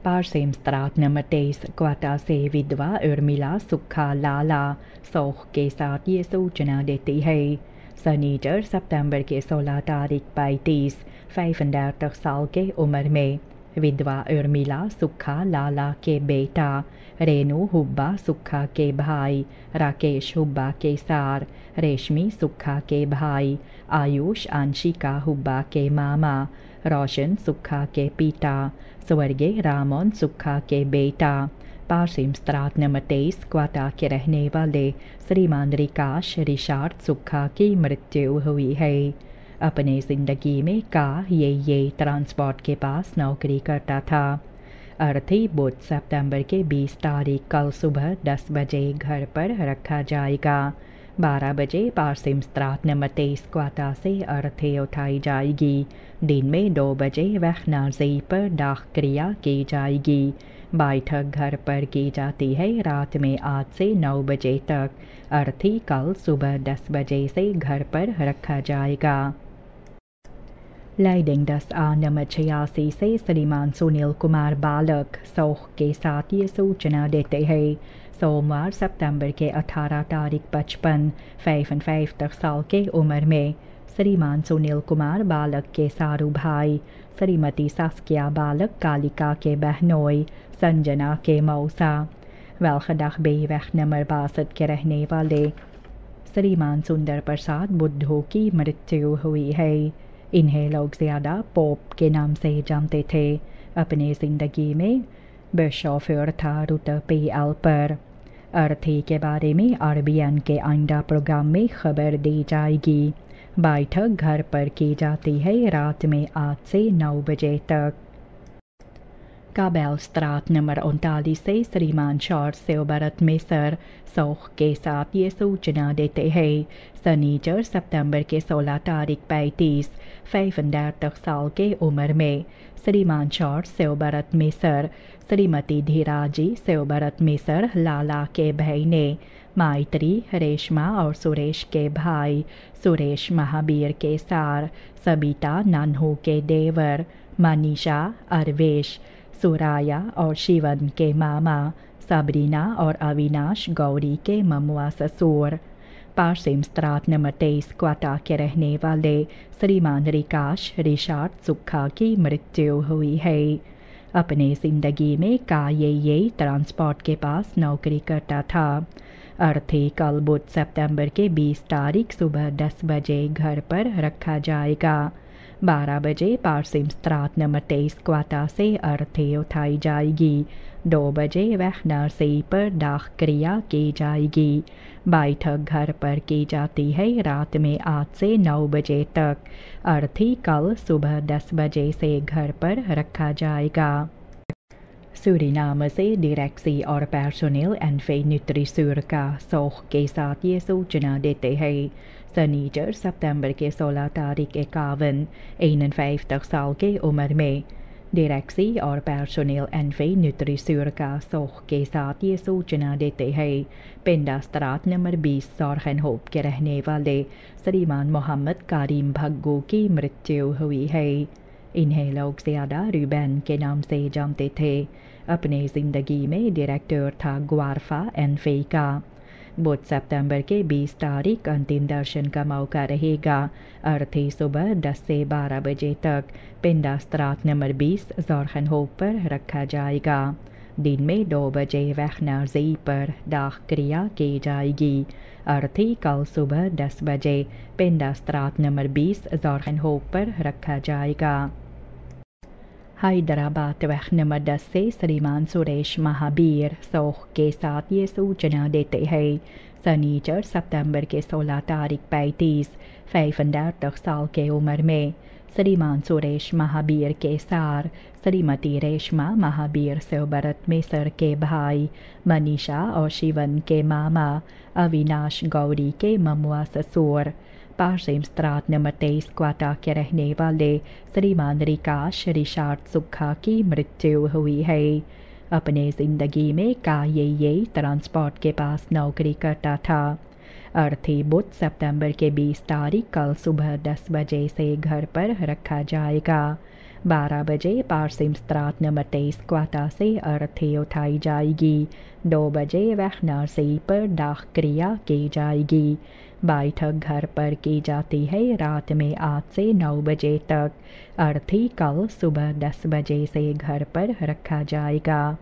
Parsimstraat nummer 23 quota से विधवा उर्मिला सुखा लाला सौख के साथ ये सूचना देती है। शनिचर सितंबर के 16 तारीख 35 साल के उम्र में विधवा उर्मिला सुखा लाला के बेटा रेणु हुब्बा सुखा के भाई राकेश हुब्बा के सार रेशमी सुखा के भाई आयुष आंशिका हुब्बा के मामा रोशन सुखा के पिता स्वर्गीय रामोन सुखा के बेटा पारसिमस्त्रात नंबर 23 क्वाटा के रहने वाले श्रीमान रिकाश रिशार्ड सुखा की मृत्यु हुई है। अपने ज़िंदगी में ये ट्रांसपोर्ट के पास नौकरी करता था। अर्थी बुध सितंबर के 20 तारीख कल सुबह 10 बजे घर पर रखा जाएगा। 12 बजे पारसिमस्त्रात नंबर 23 क्वाटा से अर्थी उठाई जाएगी। दिन में 2 बजे वहनाजी पर दाह क्रिया की जाएगी। बैठक घर पर की जाती है। रात में 8 से 9 बजे तक। अर्थी कल सुबह 10 बजे से घर पर रखा जाएगा। लाइडिंग 10A नंबर 86 से श्रीमान सुनील कुमार बालक सौख के साथ ये सूचना देते हैं। सोमवार सितंबर के 18 तारीख 55 साल के उम्र में श्रीमान सुनील कुमार बालक के सारू भाई श्रीमती सास्किया बालक कालिका के बहनोई संजना के मौसा वेलखदाख बेवख नंबर 62 के रहने वाले श्रीमान सुंदर प्रसाद बुद्धू की मृत्यु हुई है। इन्हें लोग ज़्यादा पोप के नाम से जानते थे। अपने ज़िंदगी में बिशॉफर था रुट PL पर। अर्थी के बारे में RBN के आइंदा प्रोग्राम में खबर दी जाएगी। बैठक घर पर की जाती है। रात में 8 से 9 बजे तक। काबेलस्त्रात नंबर 39 से श्रीमान शॉर्ट सेवबरत मिसर सौख के साथ ये सूचना देते हैं। शनिचर सितंबर के 16 तारीख 35 साल के उम्र में श्रीमान शॉर्ट सेवबरत मिसर श्रीमती धीराजी सेवबरत मिसर लाला के बहने माइत्री रेशमा और सुरेश के भाई सुरेश महावीर के सार सबिता नानहू के देवर मनीषा अरवेश सुराया और शिवन के मामा सबरीना और अविनाश गौरी के ममुआ ससुर पारसिमस्त्रात नंबर 23 क्वाटा के रहने वाले श्रीमान रिकाश रिशार्ड सुखा की मृत्यु हुई है। अपने ज़िंदगी में ये ट्रांसपोर्ट के पास नौकरी करता था। अर्थी कल बुध सितंबर के 20 तारीख सुबह 10 बजे घर पर रखा जाएगा। 12 बजे पारसिमस्त्रात नंबर 23 क्वाटा से अर्थी उठाई जाएगी। 2 बजे वहनासी पर दाह क्रिया की जाएगी। बैठक घर पर की जाती है। रात में 8 से 9 बजे तक। अर्थी कल सुबह 10 बजे से घर पर रखा जाएगा। सूरीनाम से डायरेक्सी और पर्सोनेल एनफे न्यूट्रीसूर का सौख के साथ ये सूचना देते हैं। शनिचर सितंबर के 16 तारीख 51 साल के उम्र में डायरेक्सी और पर्सोनेल एनफे न्यूट्रीसूर का सौख के साथ ये सूचना देते हैं। पेंडास्त्रात नंबर 20 सौरखनहोप के रहने वाले श्रीमान मोहम्मद कारिम भग्गू की मृत्यु हुई है। इन्हें लोग ज़्यादा रूबेन के नाम से जानते थे। अपने ज़िंदगी में डायरेक्टर था ग्वारफा एनफे का। बुध सितंबर के 20 तारीख अंतिम दर्शन का मौका रहेगा। अर्थी सुबह 10 से 12 बजे तक पेंडास्त्रात नंबर 20 ज़ौरखनहोप पर रखा जाएगा। दिन में 2 बजे वहनाजी पर दाह क्रिया की जाएगी। अर्थी कल सुबह 10 बजे पेंडास्त्रात नंबर 20 ज़ौरखनहोप पर रखा जाएगा। हैदराबाद वह नंबर 10 से श्रीमान सुरेश महावीर सौख के साथ ये सूचना देते हैं। शनिचर सितंबर के 16 तारीख 35 साल के उम्र में श्रीमान सुरेश महावीर के सार श्रीमती रेशमा महावीर सेवबरत मिसर के भाई मनीषा और शिवन के मामा अविनाश गौरी के ममुआ ससुर पार्सिम स्त्रात नंबर 23 क्वाटा के रहने वाले श्रीमान रिकाश रिशार्ड सुक्खा की मृत्यु हुई है। अपने ज़िंदगी में ये ट्रांसपोर्ट के पास नौकरी करता था। अर्थी बुध सितंबर के 20 तारीख कल सुबह 10 बजे से घर पर रखा जाएगा। 12 बजे पार्सिम स्त्रात नंबर 23 क्वाटा से अर्थी उठाई जाएगी। 2 बजे वैखनारसी पर दाह क्रिया की जाएगी। बैठक घर पर की जाती है रात में 8 से 9 बजे तक। अर्थी कल सुबह 10 बजे से घर पर रखा जाएगा।